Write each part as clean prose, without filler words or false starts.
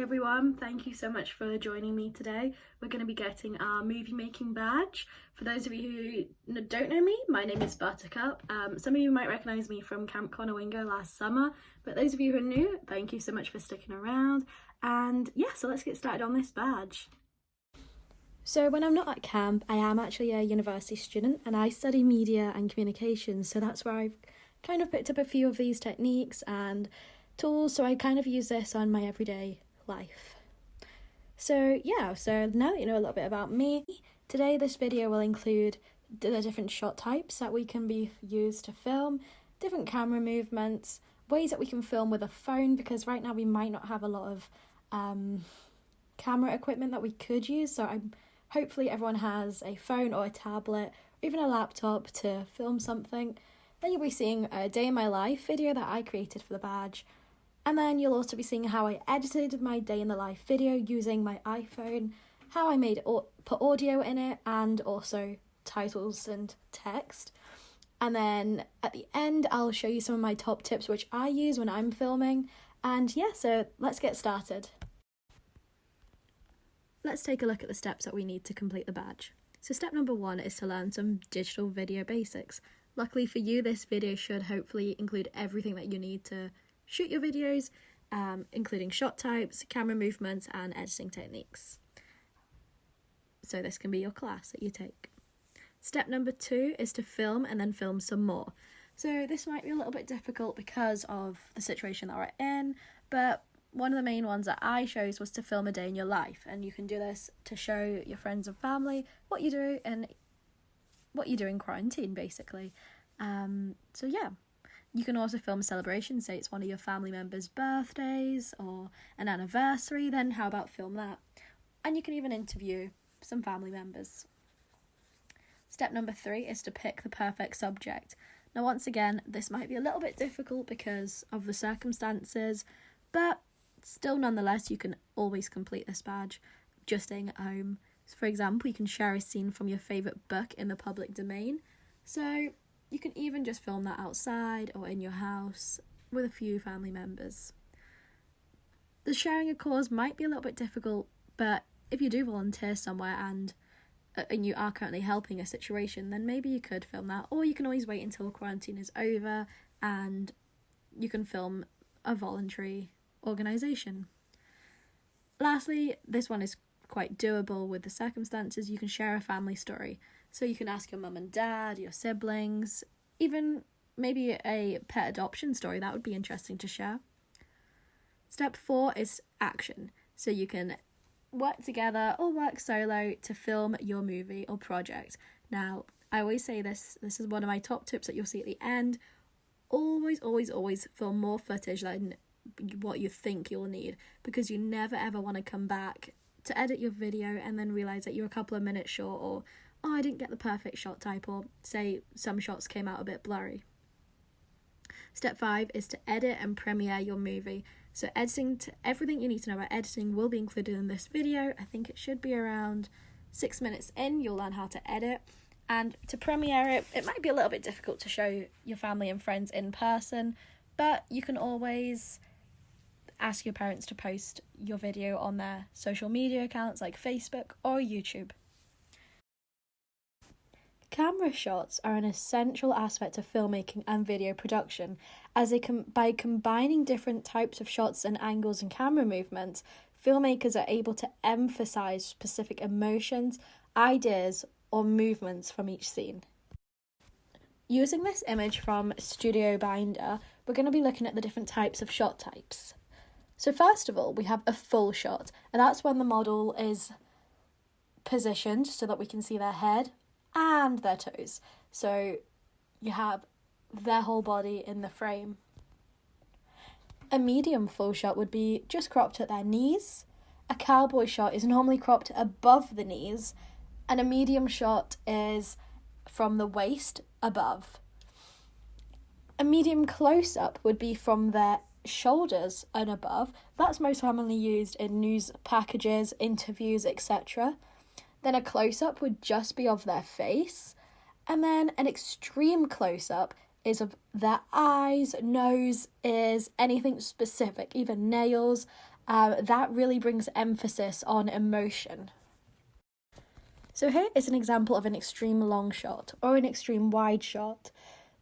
everyone, thank you so much for joining me today. We're going to be getting our movie making badge. For those of you who don't know me, my name is Buttercup. Some of you might recognise me from Camp Conowingo last summer, but those of you who are new, thank you so much for sticking around. And yeah, so let's get started on this badge. So when I'm not at camp, I am actually a university student and I study media and communications, so that's where I've kind of picked up a few of these techniques and tools, so I kind of use this on my everyday life. So yeah, so now that you know a little bit about me, today this video will include the different shot types that we can be used to film, different camera movements, ways that we can film with a phone, because right now we might not have a lot of camera equipment that we could use, so hopefully everyone has a phone or a tablet or even a laptop to film something. Then you'll be seeing a day in my life video that I created for the badge. And then you'll also be seeing how I edited my day in the life video using my iPhone, how I put audio in it, and also titles and text. And then at the end, I'll show you some of my top tips which I use when I'm filming. And yeah, so let's get started. Let's take a look at the steps that we need to complete the badge. So step number 1 is to learn some digital video basics. Luckily for you, this video should hopefully include everything that you need to shoot your videos, including shot types, camera movements, and editing techniques. So this can be your class that you take. Step number 2 is to film and then film some more. So this might be a little bit difficult because of the situation that we're in, but one of the main ones that I chose was to film a day in your life, and you can do this to show your friends and family what you do and what you do in quarantine, basically. So yeah. You can also film a celebration, say it's one of your family members' birthdays or an anniversary, then how about film that? And you can even interview some family members. Step number 3 is to pick the perfect subject. Now once again, this might be a little bit difficult because of the circumstances, but still nonetheless you can always complete this badge just staying at home. So for example, you can share a scene from your favourite book in the public domain. So you can even just film that outside or in your house with a few family members. The sharing a cause might be a little bit difficult, but if you do volunteer somewhere and you are currently helping a situation, then maybe you could film that, or you can always wait until quarantine is over and you can film a voluntary organisation. Lastly, this one is quite doable with the circumstances. You can share a family story. So you can ask your mum and dad, your siblings, even maybe a pet adoption story. That would be interesting to share. Step 4 is action. So you can work together or work solo to film your movie or project. Now, I always say this is one of my top tips that you'll see at the end. Always, always, always film more footage than what you think you'll need, because you never ever want to come back to edit your video and then realise that you're a couple of minutes short, or oh, I didn't get the perfect shot type, or say some shots came out a bit blurry. Step 5 is to edit and premiere your movie. So everything you need to know about editing will be included in this video. I think it should be around 6 minutes in, you'll learn how to edit. And to premiere it, it might be a little bit difficult to show your family and friends in person, but you can always ask your parents to post your video on their social media accounts like Facebook or YouTube. Camera shots are an essential aspect of filmmaking and video production, as by combining different types of shots and angles and camera movements, filmmakers are able to emphasize specific emotions, ideas, or movements from each scene. Using this image from Studio Binder, we're going to be looking at the different types of shot types. So first of all, we have a full shot, and that's when the model is positioned so that we can see their head and their toes. So you have their whole body in the frame. A medium full shot would be just cropped at their knees. A cowboy shot is normally cropped above the knees, and a medium shot is from the waist above. A medium close-up would be from their shoulders and above. That's most commonly used in news packages, interviews, etc. Then a close-up would just be of their face, and then an extreme close-up is of their eyes, nose, ears, anything specific, even nails, that really brings emphasis on emotion. So here is an example of an extreme long shot or an extreme wide shot.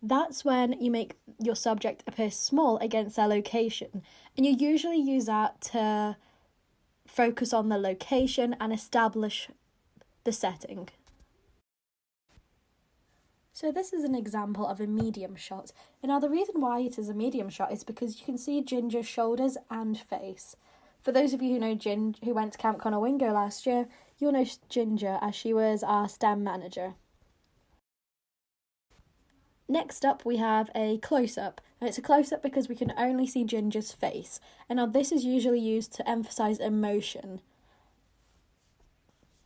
That's when you make your subject appear small against their location, and you usually use that to focus on the location and establish the setting. So this is an example of a medium shot. And now the reason why it is a medium shot is because you can see Ginger's shoulders and face. For those of you who know who went to Camp Conowingo last year, you'll know Ginger as she was our STEM manager. Next up we have a close-up, and it's a close-up because we can only see Ginger's face, and now this is usually used to emphasise emotion.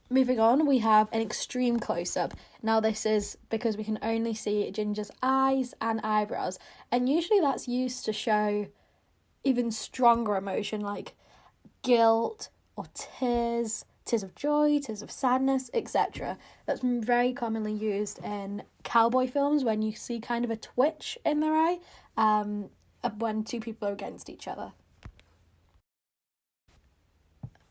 Moving on, we have an extreme close-up. Now this is because we can only see Ginger's eyes and eyebrows, and usually that's used to show even stronger emotion like guilt or tears of joy, tears of sadness, etc. That's very commonly used in cowboy films when you see kind of a twitch in their eye when two people are against each other.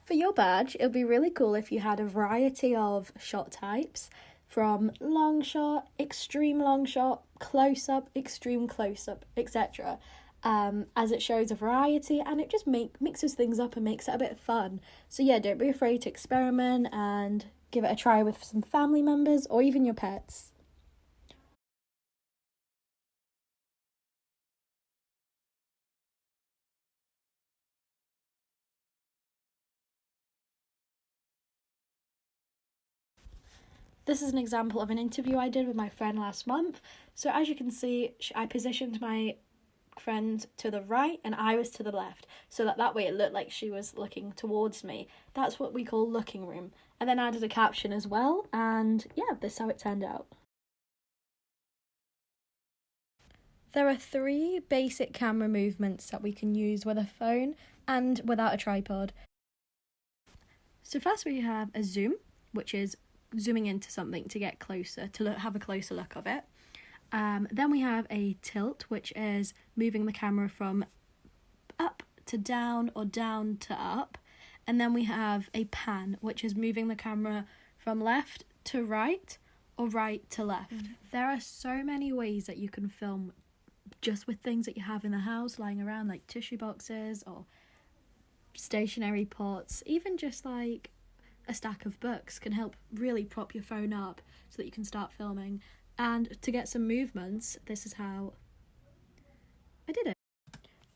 For your badge, it would be really cool if you had a variety of shot types from long shot, extreme long shot, close-up, extreme close-up, etc. As it shows a variety and it just mixes things up and makes it a bit fun. So yeah, don't be afraid to experiment and give it a try with some family members or even your pets. This is an example of an interview I did with my friend last month. So as you can see, I positioned my friend to the right and I was to the left, so that way it looked like she was looking towards me. That's what we call looking room. And then added a caption as well, and yeah, this is how it turned out. There are 3 basic camera movements that we can use with a phone and without a tripod. So first we have a zoom, which is zooming into something to get closer, to have a closer look of it. Then we have a tilt, which is moving the camera from up to down or down to up. And then we have a pan, which is moving the camera from left to right or right to left. There are so many ways that you can film just with things that you have in the house lying around, like tissue boxes or stationery pots. Even just like a stack of books can help really prop your phone up so that you can start filming. And to get some movements, this is how I did it.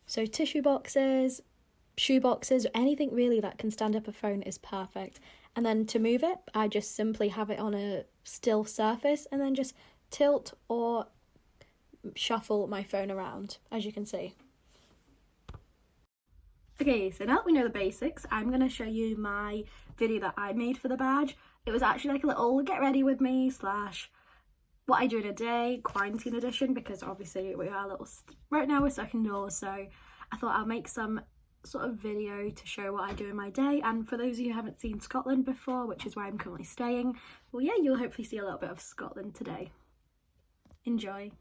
So tissue boxes, shoe boxes, anything really that can stand up a phone is perfect. And then to move it, I just simply have it on a still surface and then just tilt or shuffle my phone around, as you can see. Okay, so now that we know the basics, I'm going to show you my video that I made for the badge. It was actually like a little get ready with me / what I do in a day, quarantine edition, because obviously we are a little, right now we're stuck indoors, so I thought I'll make some sort of video to show what I do in my day. And for those of you who haven't seen Scotland before, which is where I'm currently staying, well yeah, you'll hopefully see a little bit of Scotland today. Enjoy.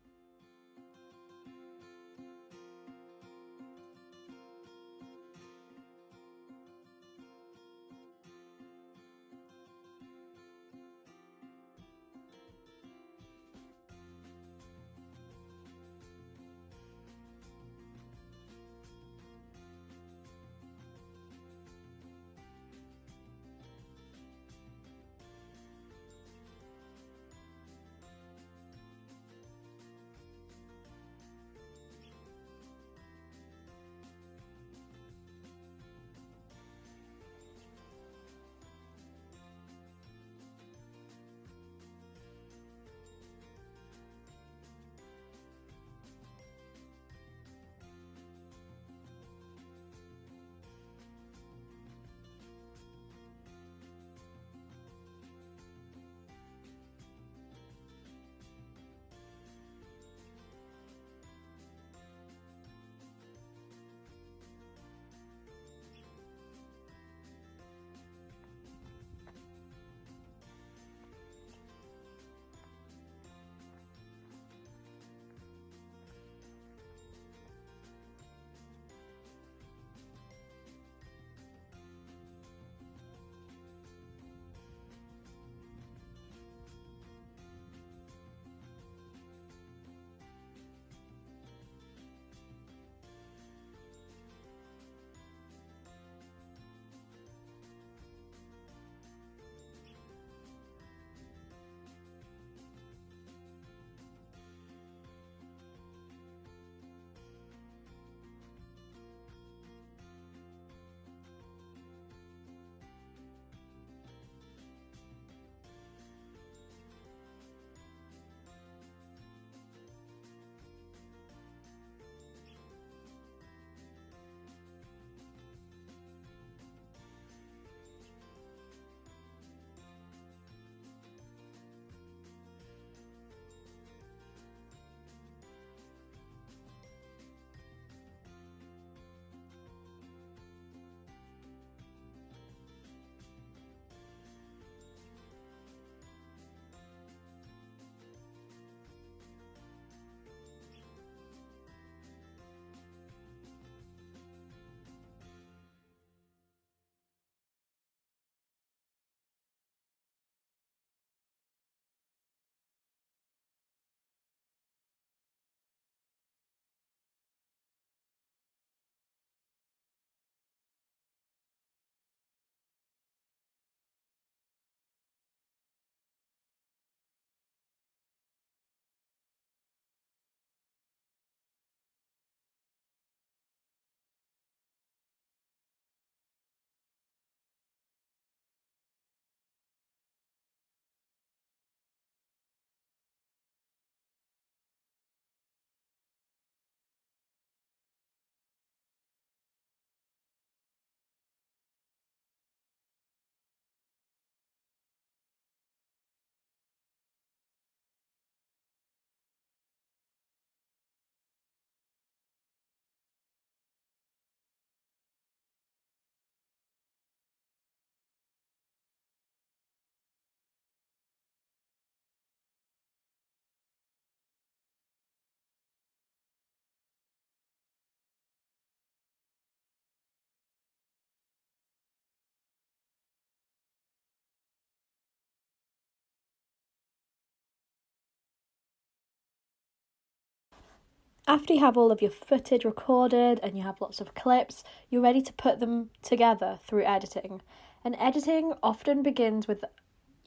After you have all of your footage recorded and you have lots of clips, you're ready to put them together through editing. And editing often begins with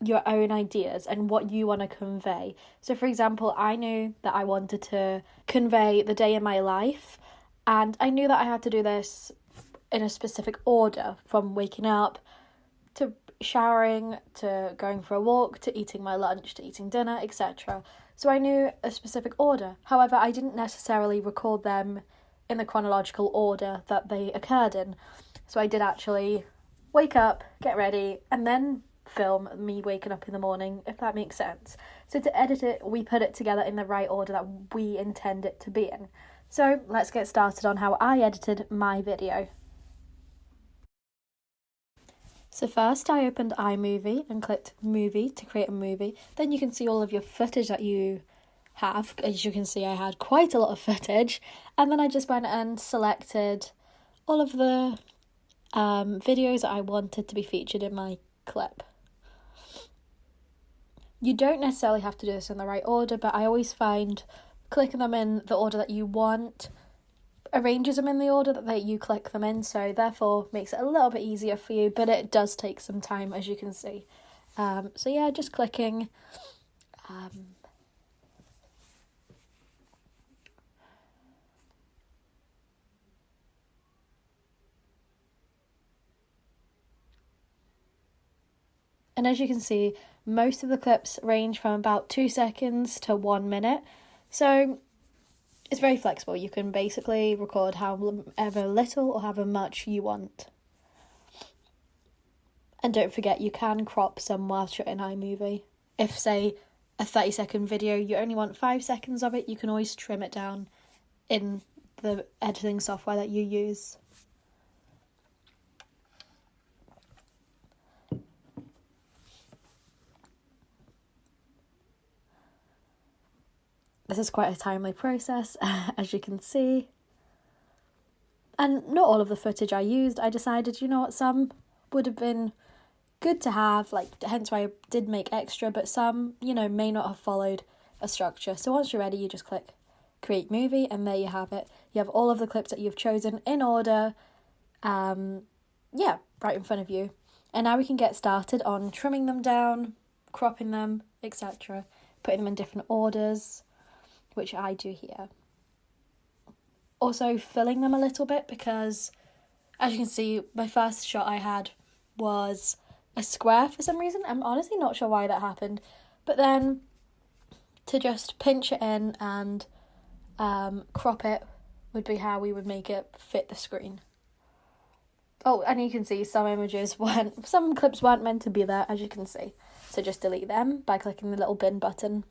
your own ideas and what you want to convey. So for example, I knew that I wanted to convey the day in my life, and I knew that I had to do this in a specific order, from waking up to showering to going for a walk to eating my lunch to eating dinner, etc. So I knew a specific order. However, I didn't necessarily record them in the chronological order that they occurred in. So I did actually wake up, get ready, and then film me waking up in the morning, if that makes sense. So to edit it, we put it together in the right order that we intend it to be in. So let's get started on how I edited my video. So first I opened iMovie and clicked movie to create a movie. Then you can see all of your footage that you have. As you can see, I had quite a lot of footage. And then I just went and selected all of the videos that I wanted to be featured in my clip. You don't necessarily have to do this in the right order, but I always find clicking them in the order that you want arranges them in the order that you click them in, so therefore makes it a little bit easier for you, but it does take some time, as you can see. So yeah, just clicking. And as you can see, most of the clips range from about 2 seconds to 1 minute. So it's very flexible. You can basically record however little or however much you want. And don't forget, you can crop some whilst you're in iMovie. If, say, a 30-second video, you only want 5 seconds of it, you can always trim it down in the editing software that you use. This is quite a timely process, as you can see. And not all of the footage I used, I decided, you know what, some would have been good to have, hence why I did make extra, but some, may not have followed a structure. So once you're ready, you just click create movie, and there you have it. You have all of the clips that you've chosen in order, right in front of you. And now we can get started on trimming them down, cropping them, etc., putting them in different orders, which I do here. Also filling them a little bit, because as you can see, my first shot I had was a square for some reason. I'm honestly not sure why that happened. But then to just pinch it in and crop it would be how we would make it fit the screen. Oh, and you can see some clips weren't meant to be there, as you can see. So just delete them by clicking the little bin button.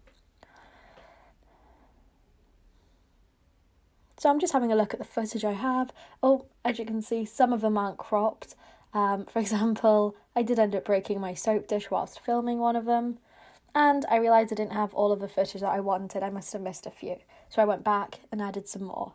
So I'm just having a look at the footage I have. Oh, as you can see, some of them aren't cropped. For example, I did end up breaking my soap dish whilst filming one of them. And I realised I didn't have all of the footage that I wanted. I must have missed a few. So I went back and added some more.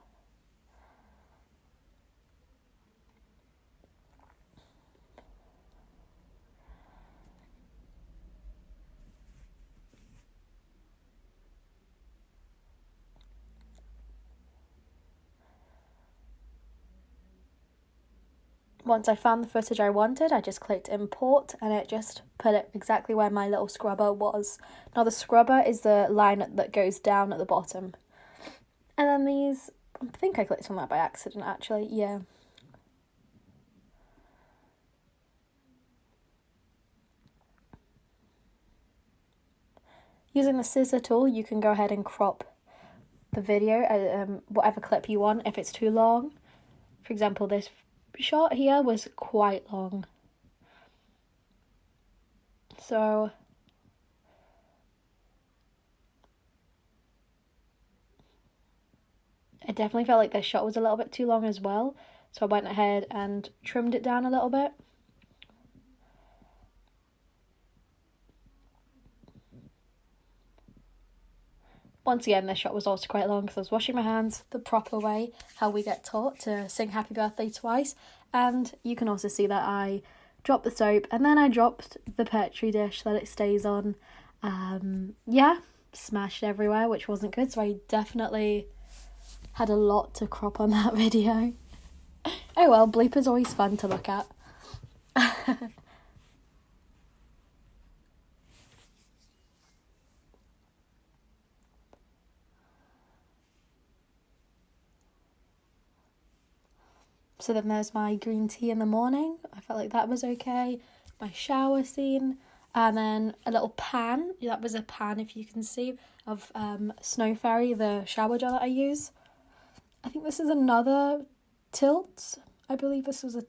Once I found the footage I wanted, I just clicked import, and it just put it exactly where my little scrubber was. Now the scrubber is the line that goes down at the bottom. And then these, I think I clicked on that by accident actually, yeah. Using the scissor tool, you can go ahead and crop the video, whatever clip you want, if it's too long. For example, this shot here was quite long, so I definitely felt like this shot was a little bit too long as well, so I went ahead and trimmed it down a little bit. Once again, this shot was also quite long because I was washing my hands the proper way, how we get taught to sing happy birthday twice. And you can also see that I dropped the soap and then I dropped the Petri dish that it stays on. Smashed everywhere, which wasn't good. So I definitely had a lot to crop on that video. Oh well, bloopers always fun to look at. So then there's my green tea in the morning. I felt like that was okay. My shower scene. And then a little pan. That was a pan, if you can see, of Snow Fairy, the shower gel that I use. I think this is another tilt. I believe this was a...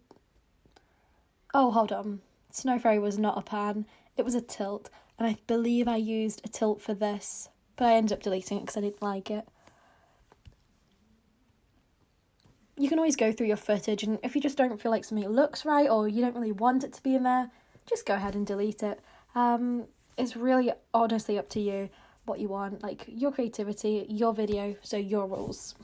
Oh, hold on. Snow Fairy was not a pan. It was a tilt. And I believe I used a tilt for this. But I ended up deleting it because I didn't like it. You can always go through your footage, and if you just don't feel like something looks right or you don't really want it to be in there, just go ahead and delete it. It's really honestly up to you what you want, like your creativity, your video, so your rules.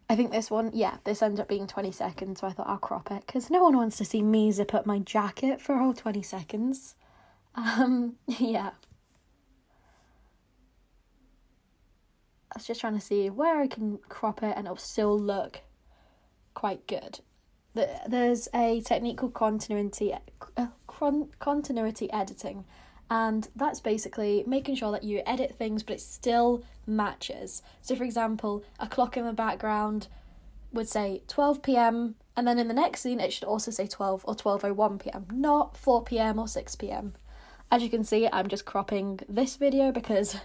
I think this one, this ended up being 20 seconds, so I thought I'll crop it, because no one wants to see me zip up my jacket for a whole 20 seconds. Yeah. I was just trying to see where I can crop it and it'll still look quite good. There's a technique called continuity editing, and that's basically making sure that you edit things but it still matches. So for example, a clock in the background would say 12 p.m. and then in the next scene it should also say 12 or 12:01 p.m, not 4 p.m. or 6 p.m. As you can see, I'm just cropping this video because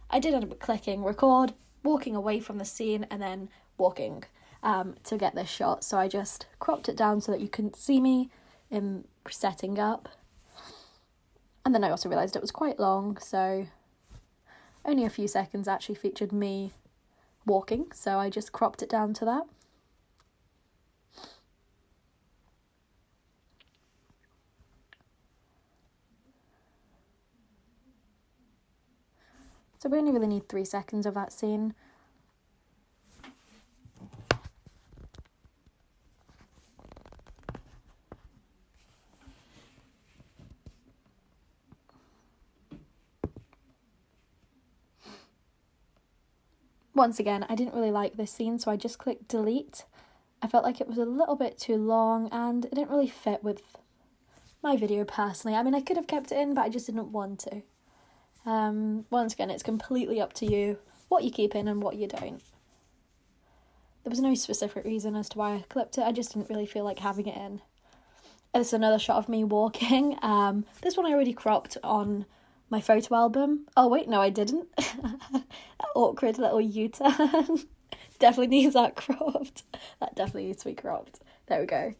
I did end up clicking record, walking away from the scene, and then walking to get this shot. So I just cropped it down so that you couldn't see me in setting up. And then I also realised it was quite long, so only a few seconds actually featured me walking. So I just cropped it down to that. So we only really need 3 seconds of that scene. Once again, I didn't really like this scene, so I just clicked delete. I felt like it was a little bit too long and it didn't really fit with my video personally. I mean, I could have kept it in, but I just didn't want to. Once again, it's completely up to you what you keep in and what you don't. There was no specific reason as to why I clipped it. I just didn't really feel like having it in. And it's another shot of me walking. This one I already cropped on my photo album. Oh wait, no I didn't. That awkward little U-turn. Definitely needs that cropped. That definitely needs to be cropped. There we go.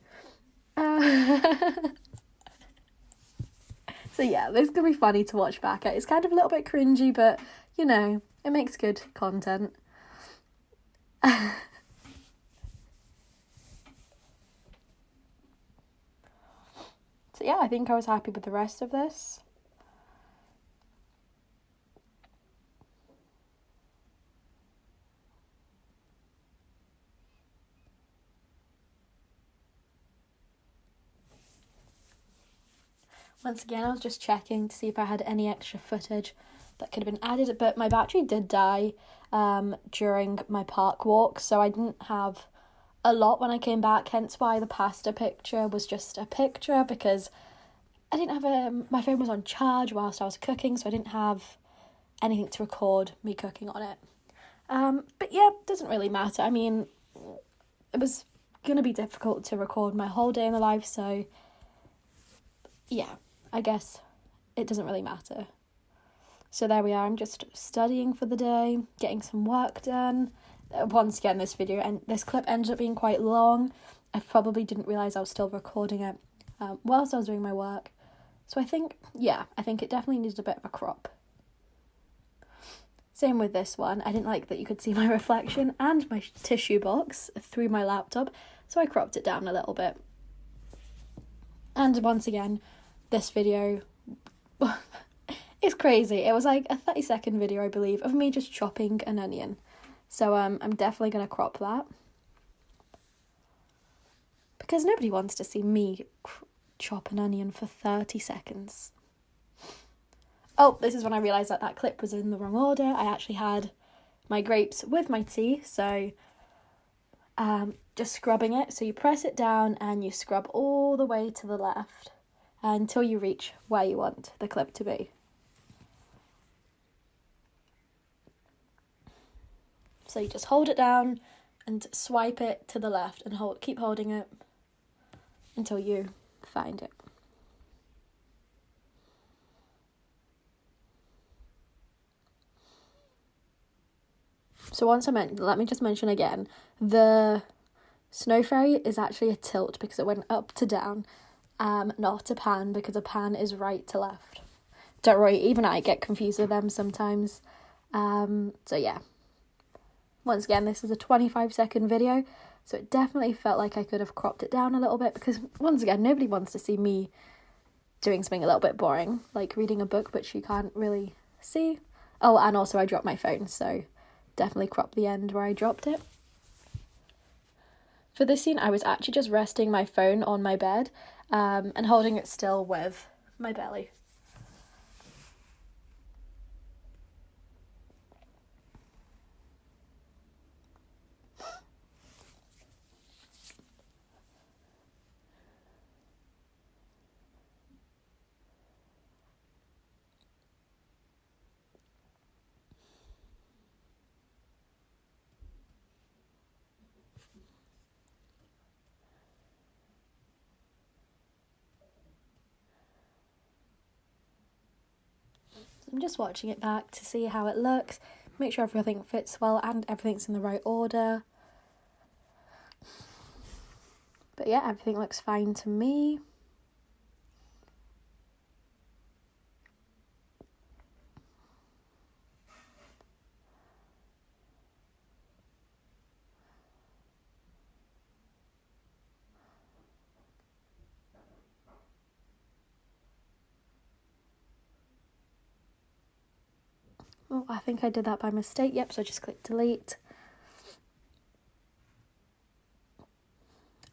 So yeah, this is going to be funny to watch back at. It's kind of a little bit cringy, but, you know, it makes good content. So yeah, I think I was happy with the rest of this. Once again, I was just checking to see if I had any extra footage that could have been added, but my battery did die during my park walk, so I didn't have a lot when I came back, hence why the pasta picture was just a picture, because I didn't have my phone was on charge whilst I was cooking, so I didn't have anything to record me cooking on it. But yeah, it doesn't really matter. I mean, it was going to be difficult to record my whole day in the life, so yeah, I guess it doesn't really matter. So there we are, I'm just studying for the day, getting some work done. Once again, this clip ended up being quite long. I probably didn't realise I was still recording it whilst I was doing my work. So I think it definitely needed a bit of a crop. Same with this one. I didn't like that you could see my reflection and my tissue box through my laptop, so I cropped it down a little bit. And once again, this video is crazy. It was like a 30-second video, I believe, of me just chopping an onion. So I'm definitely going to crop that. Because nobody wants to see me chop an onion for 30 seconds. Oh, this is when I realised that that clip was in the wrong order. I actually had my grapes with my tea, so just scrubbing it. So you press it down and you scrub all the way to the left until you reach where you want the clip to be. So you just hold it down and swipe it to the left and keep holding it until you find it. So let me just mention again, the snow fairy is actually a tilt because it went up to down, not a pan, because a pan is right to left. Don't worry, even I get confused with them sometimes. So yeah. Once again, this is a 25-second video, so it definitely felt like I could have cropped it down a little bit, because once again, nobody wants to see me doing something a little bit boring, like reading a book which you can't really see. Oh, and also I dropped my phone, so definitely crop the end where I dropped it. For this scene, I was actually just resting my phone on my bed and holding it still with my belly. I'm just watching it back to see how it looks, make sure everything fits well and everything's in the right order. But yeah, everything looks fine to me. Oh, I think I did that by mistake. Yep, so just click delete.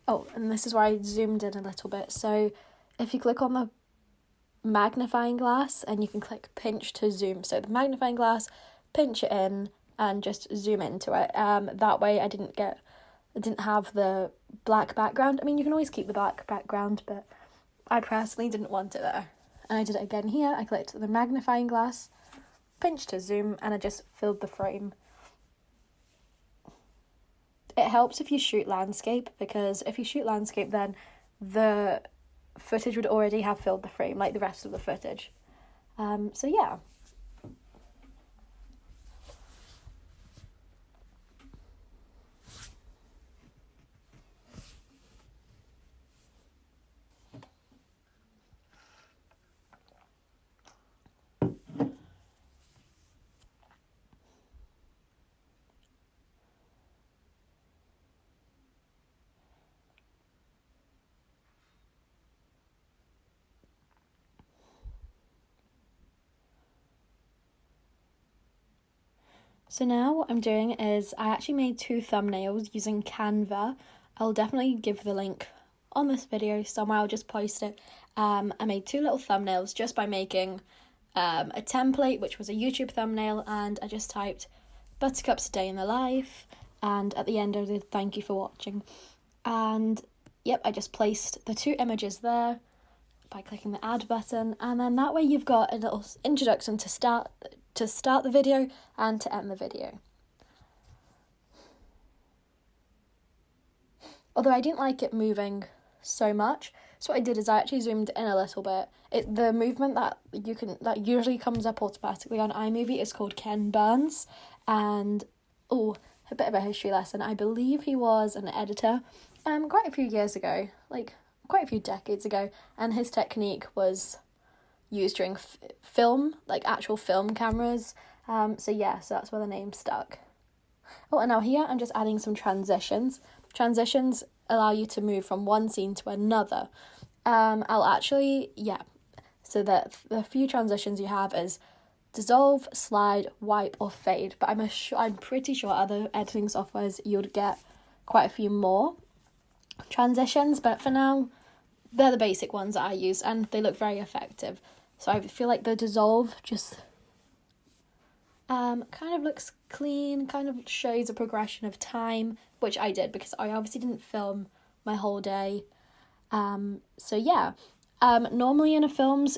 Oh, and this is where I zoomed in a little bit. So if you click on the magnifying glass and you can click pinch to zoom. So the magnifying glass, pinch it in and just zoom into it. That way I didn't have the black background. I mean, you can always keep the black background, but I personally didn't want it there. And I did it again here. I clicked the magnifying glass, pinch to zoom, and I just filled the frame. It helps if you shoot landscape, because if you shoot landscape, then the footage would already have filled the frame, like the rest of the footage. So yeah. So now what I'm doing is I actually made 2 thumbnails using Canva. I'll definitely give the link on this video somewhere, I'll just post it. I made 2 little thumbnails just by making a template, which was a YouTube thumbnail, and I just typed Buttercup's Day in the Life, and at the end I did thank you for watching. And yep, I just placed the 2 images there by clicking the add button, and then that way you've got a little introduction to start the video and to end the video. Although I didn't like it moving so much, so what I did is I actually zoomed in a little bit. The movement that usually comes up automatically on iMovie is called Ken Burns, and a bit of a history lesson. I believe he was an editor quite a few years ago, like quite a few decades ago, and his technique was used during film, like actual film cameras. So that's where the name stuck. Oh, and now here I'm just adding some transitions. Transitions allow you to move from one scene to another. So that the few transitions you have is dissolve, slide, wipe, or fade. But I'm pretty sure other editing softwares you would get quite a few more transitions. But for now, they're the basic ones that I use, and they look very effective. So I feel like the dissolve just kind of looks clean, kind of shows a progression of time, which I did because I obviously didn't film my whole day. So yeah, normally in a films,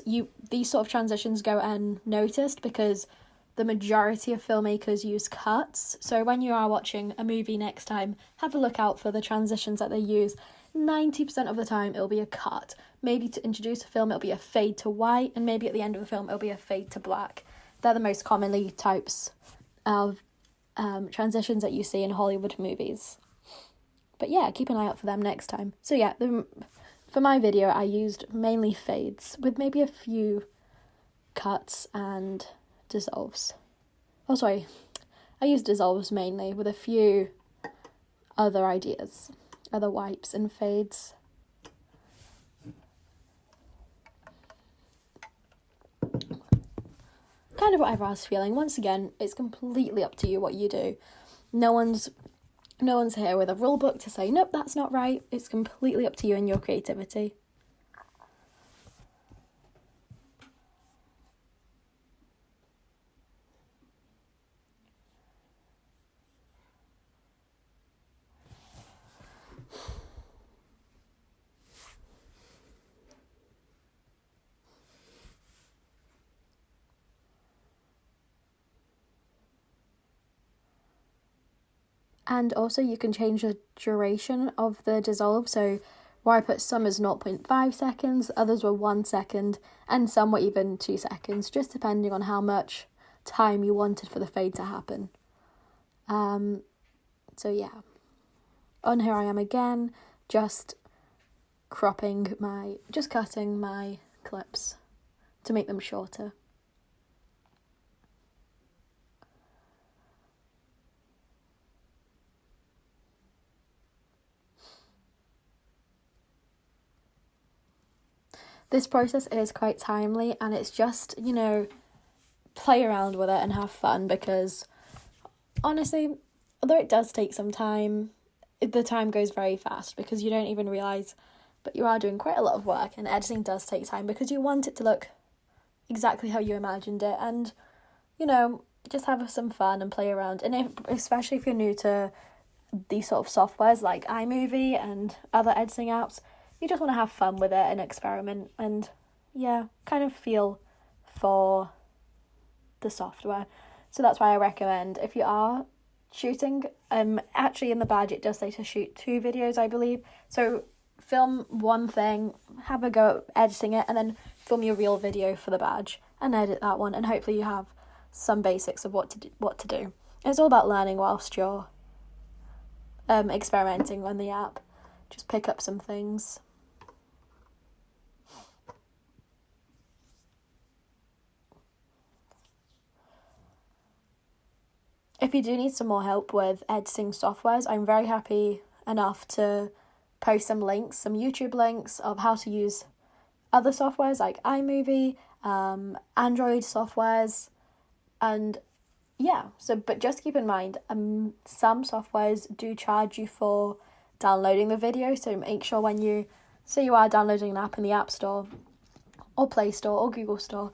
these sort of transitions go unnoticed because the majority of filmmakers use cuts. So when you are watching a movie next time, have a look out for the transitions that they use. 90% of the time it'll be a cut. Maybe to introduce a film it'll be a fade to white, and maybe at the end of the film it'll be a fade to black. They're the most commonly types of transitions that you see in Hollywood movies. But yeah, keep an eye out for them next time. So yeah, for my video I used mainly fades with maybe a few cuts and dissolves. Oh sorry, I used dissolves mainly with a few other ideas, other wipes and fades. Kind of whatever I was feeling. Once again, it's completely up to you what you do. No one's here with a rule book to say, nope, that's not right. It's completely up to you and your creativity. And also you can change the duration of the dissolve. So where I put some as 0.5 seconds, others were 1 second, and some were even 2 seconds, just depending on how much time you wanted for the fade to happen. So yeah. On here I am again, just cutting my clips to make them shorter. This process is quite timely, and it's just, play around with it and have fun, because honestly, although it does take some time, the time goes very fast because you don't even realise, but you are doing quite a lot of work, and editing does take time because you want it to look exactly how you imagined it, and, just have some fun and play around. And especially if you're new to these sort of softwares like iMovie and other editing apps, you just want to have fun with it and experiment and, kind of feel for the software. So that's why I recommend, if you are shooting, actually in the badge it does say to shoot 2 videos, I believe. So film one thing, have a go at editing it, and then film your real video for the badge and edit that one, and hopefully you have some basics of what to do. It's all about learning whilst you're experimenting on the app. Just pick up some things. If you do need some more help with editing softwares, I'm very happy enough to post some YouTube links of how to use other softwares like iMovie, Android softwares, and but just keep in mind, some softwares do charge you for downloading the video, so make sure when you are downloading an app in the App Store or Play Store or Google Store,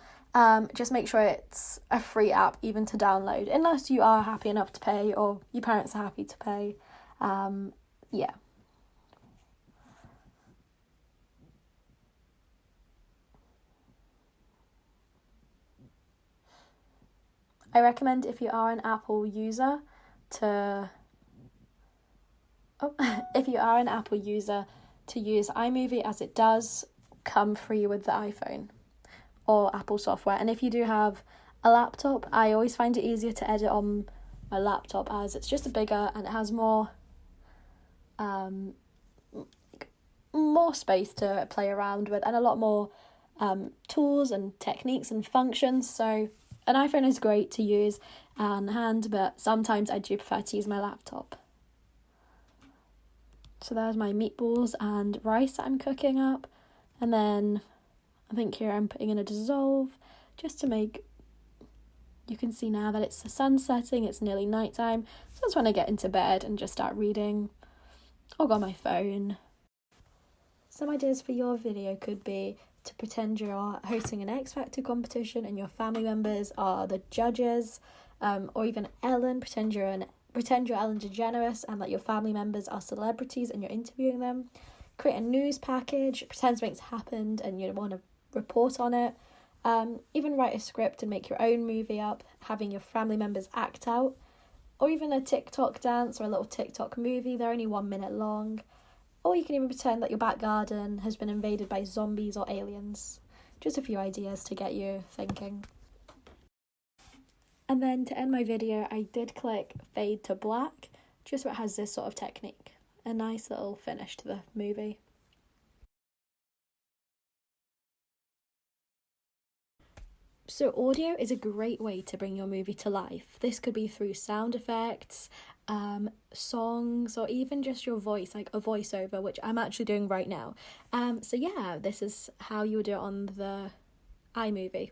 just make sure it's a free app even to download, unless you are happy enough to pay or your parents are happy to pay. I recommend, if you are an Apple user, to use iMovie, as it does come free with the iPhone or Apple software. And if you do have a laptop, I always find it easier to edit on my laptop, as it's just bigger and it has more space to play around with, and a lot more tools and techniques and functions. So an iPhone is great to use on hand, but sometimes I do prefer to use my laptop. So there's my meatballs and rice that I'm cooking up, and then I think here I'm putting in a dissolve just to make, you can see now that it's the sun setting, it's nearly nighttime, so I just want to get into bed and just start reading or go on my phone. Some ideas for your video could be to pretend you're hosting an X Factor competition and your family members are the judges, or even Ellen, pretend you're Ellen DeGeneres and that your family members are celebrities and you're interviewing them. Create a news package, pretend something's happened and you want to report on it. Even write a script and make your own movie up, having your family members act out, or even a TikTok dance or a little TikTok movie. They're only 1 minute long. Or you can even pretend that your back garden has been invaded by zombies or aliens. Just a few ideas to get you thinking. And then to end my video, I did click fade to black, just so it has this sort of technique. A nice little finish to the movie. So audio is a great way to bring your movie to life. This could be through sound effects, songs, or even just your voice, like a voiceover, which I'm actually doing right now. So yeah, this is how you would do it on the iMovie.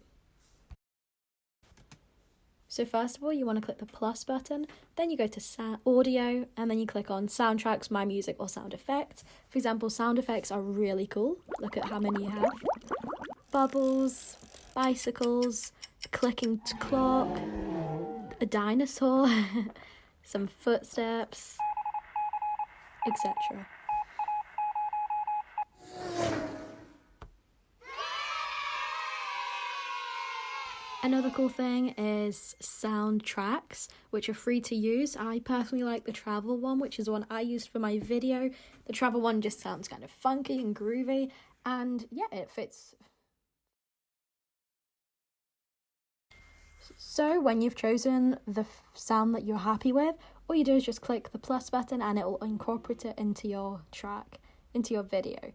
So first of all, you want to click the plus button, then you go to audio, and then you click on soundtracks, my music, or sound effects. For example, sound effects are really cool. Look at how many you have. Bubbles, bicycles, clicking clock, a dinosaur, some footsteps, etc. Another cool thing is soundtracks, which are free to use. I personally like the travel one, which is the one I used for my video. The travel one just sounds kind of funky and groovy, and yeah, it fits. So when you've chosen the sound that you're happy with, all you do is just click the plus button and it will incorporate it into your track, into your video.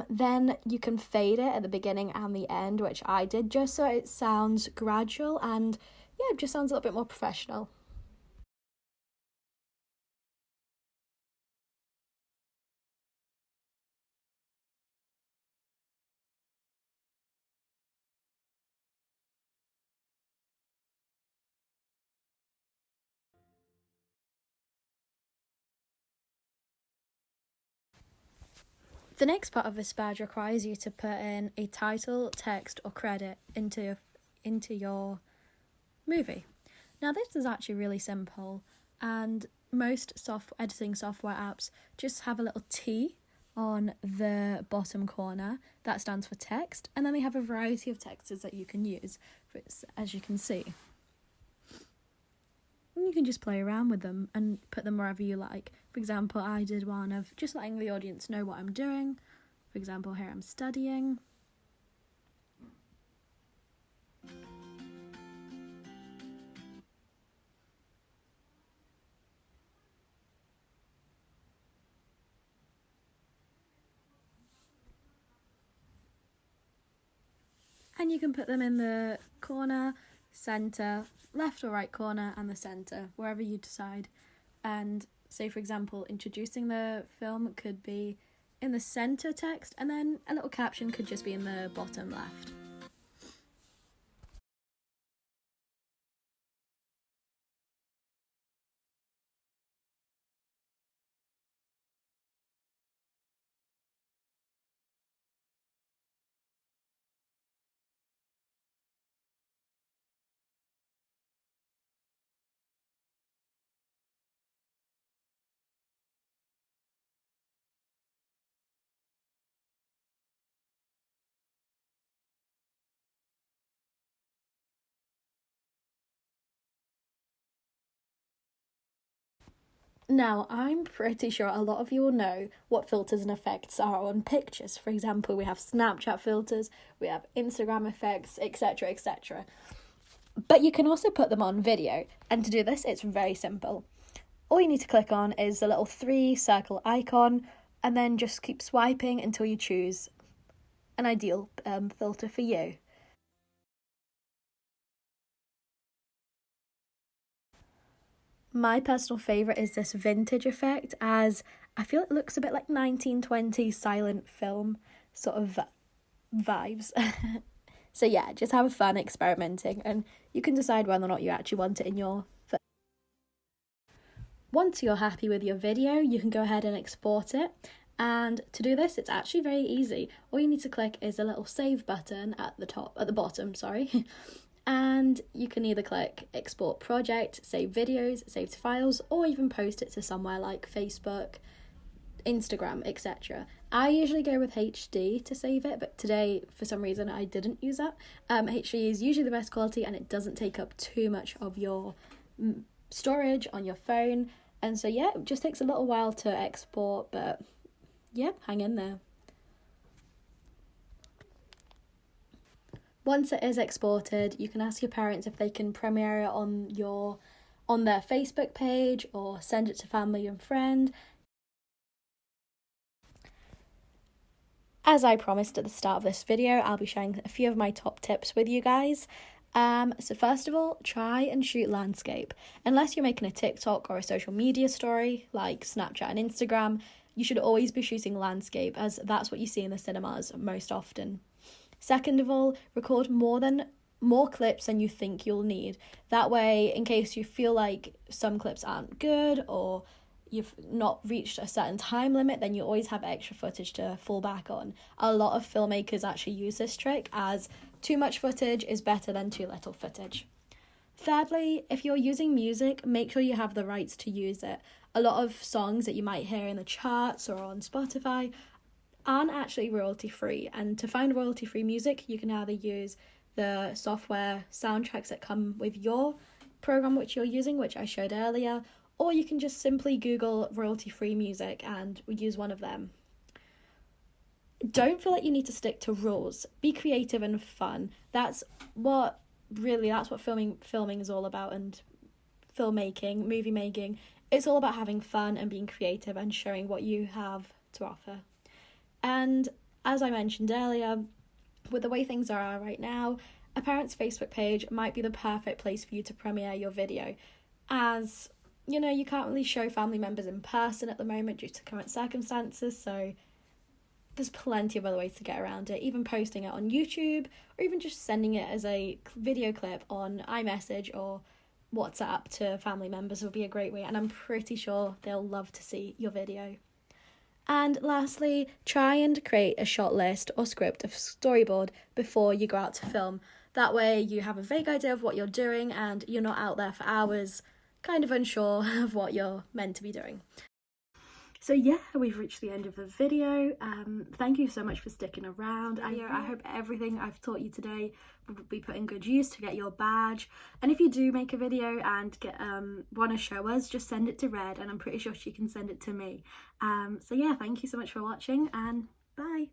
Then you can fade it at the beginning and the end, which I did, just so it sounds gradual and yeah, it just sounds a little bit more professional. The next part of this badge requires you to put in a title, text, or credit into your movie. Now this is actually really simple, and most editing software apps just have a little T on the bottom corner that stands for text, and then they have a variety of texts that you can use, as you can see. And you can just play around with them and put them wherever you like. For example, I did one of just letting the audience know what I'm doing. For example, here I'm studying. And you can put them in the corner, centre, left or right corner, and the centre, wherever you decide. And say, for example, introducing the film could be in the centre text, and then a little caption could just be in the bottom left. Now, I'm pretty sure a lot of you will know what filters and effects are on pictures. For example, we have Snapchat filters, we have Instagram effects, etc., etc. But you can also put them on video, and to do this, it's very simple. All you need to click on is the little 3 circle icon, and then just keep swiping until you choose an ideal filter for you. My personal favourite is this vintage effect, as I feel it looks a bit like 1920s silent film sort of vibes. So yeah, just have fun experimenting, and you can decide whether or not you actually want it in your film. Once you're happy with your video, you can go ahead and export it, And to do this, it's actually very easy. All you need to click is a little save button at the bottom, sorry. And you can either click export project, save videos, save to files, or even post it to somewhere like Facebook, Instagram, etc. I usually go with HD to save it, but today for some reason I didn't use that. HD is usually the best quality and it doesn't take up too much of your storage on your phone, and so yeah, it just takes a little while to export, but yeah, hang in there. Once it is exported, you can ask your parents if they can premiere it on their Facebook page or send it to family and friend. As I promised at the start of this video, I'll be sharing a few of my top tips with you guys. So first of all, try and shoot landscape. Unless you're making a TikTok or a social media story like Snapchat and Instagram, you should always be shooting landscape, as that's what you see in the cinemas most often. Second of all, record more clips than you think you'll need. That way, in case you feel like some clips aren't good or you've not reached a certain time limit, then you always have extra footage to fall back on. A lot of filmmakers actually use this trick, as too much footage is better than too little footage. Thirdly, if you're using music, make sure you have the rights to use it. A lot of songs that you might hear in the charts or on Spotify aren't actually royalty free, and to find royalty free music, you can either use the software soundtracks that come with your program which you're using, which I showed earlier, or you can just simply Google royalty free music and use one of them. Don't feel like you need to stick to rules. Be creative and fun. That's what filming is all about, and filmmaking, movie making. It's all about having fun and being creative and showing what you have to offer. And as I mentioned earlier, with the way things are right now, a parent's Facebook page might be the perfect place for you to premiere your video, as you know, you can't really show family members in person at the moment due to current circumstances, so there's plenty of other ways to get around it. Even posting it on YouTube, or even just sending it as a video clip on iMessage or WhatsApp to family members would be a great way, and I'm pretty sure they'll love to see your video. And lastly, try and create a shot list or script of storyboard before you go out to film. That way you have a vague idea of what you're doing and you're not out there for hours kind of unsure of what you're meant to be doing. So yeah, we've reached the end of the video. Thank you so much for sticking around. I hope everything I've taught you today will be put in good use to get your badge. And if you do make a video and want to show us, just send it to Red, and I'm pretty sure she can send it to me. So yeah, thank you so much for watching, and bye.